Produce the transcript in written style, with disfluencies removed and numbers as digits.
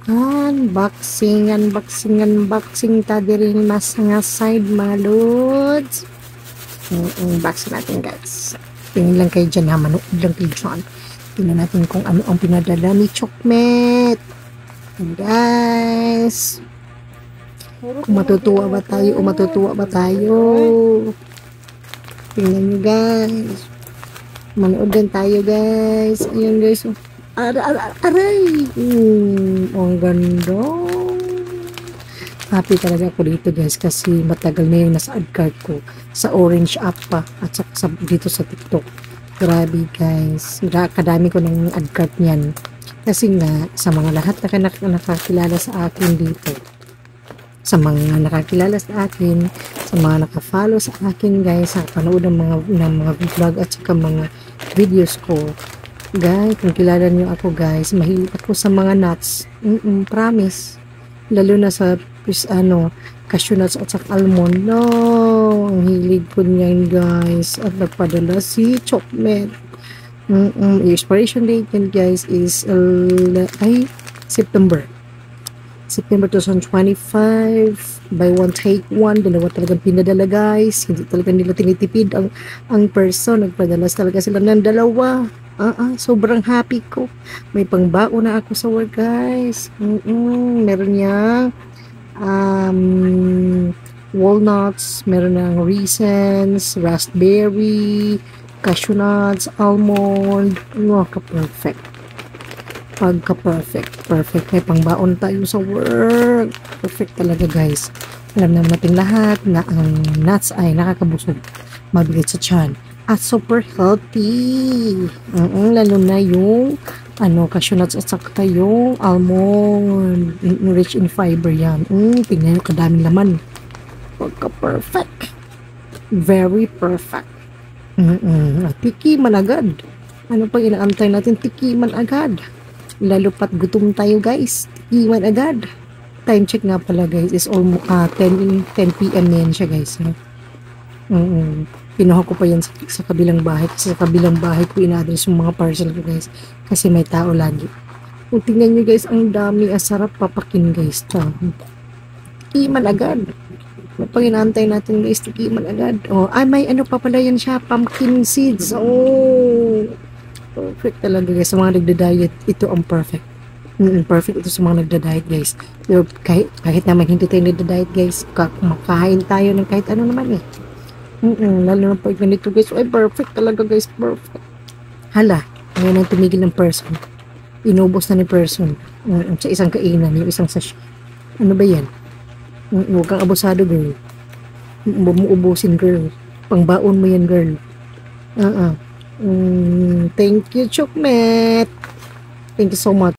Unboxing ta diri mas nga side mga lods. Unbox natin guys. Tingnan lang kayo dyan ha, manood lang kayo dyan. Tingnan natin kung ano ang pinadala ni Chokmet. And guys, kung matutuwa ba tayo o matutuwa ba tayo. Tingnan nyo guys. Manood din tayo guys. Ayun guys. Aray! Ang ganda. Happy talaga ako dito guys kasi matagal na yung nasa ad card ko sa Orange app pa at saka dito sa TikTok. Grabe guys. Kadami ko ng ad card niyan. Kasi nga sa mga lahat na nakakilala sa akin dito. Sa mga nakakilala sa akin, sa mga nakafollow sa akin guys, sa panood ng mga vlog at saka mga videos ko. Guys, kung kilala niyo ako guys, mahilig ako sa mga nuts. Promise. Lalo na sa cashew nuts at saka almond. No, ang hilig ko niyan guys. At nagpadala si Chokmet. Expiration date yan guys is September 2025. Buy one take one. Dalawa talagang pinadala guys. Hindi talaga nila tinitipid ang person. Nagpadala talaga sila ng dalawa. Sobrang happy ko. May pangbao na ako sa work guys. Meron niya walnuts, meron ng raisins, raspberry, cashew nuts, almond. Perfect. Perfect. May pangbaon tayo sa work. Perfect talaga guys. Alam naman natin lahat na ang nuts ay nakakabusog, mabigat sa tiyan, at super healthy. Lalo na yung cashew nuts at saka yung almond. Rich in fiber yan. Tingnan nyo, kadaming laman. Pagka-perfect. Very perfect. Tikiman agad. Ano pang inaantay natin? Tikiman agad. Lalo pat gutom tayo guys. Tikiman agad. Time check nga pala guys is almost 10 PM na yan siya guys. Pinuha ko pa yan sa kabilang bahay kasi sa kabilang bahay ko ina-address yung mga parcel ko guys kasi may tao lagi. Kung tingnan nyo guys, ang dami, sarap papakin guys. Tikiman agad. Pag inaantay natin guys, tikiman agad. May ano pa pala yan siya, pumpkin seeds. Perfect talaga guys. Sa mga nagda-diet, ito ang perfect. Perfect ito sa mga nagda-diet guys. Pero kahit naman hindi tayo nagda-diet guys, kumakain tayo ng kahit ano naman eh. Lalo na pag ganito guys, perfect talaga guys, perfect. Hala, ngayon ang tumigil ng person. Inubos na ni person sa isang kainan, yung isang sachet. Ano ba yan? Huwag kang abusado girl. Umuubusin girl. Pangbaon mo yan girl. Thank you Chokmet. Thank you so much.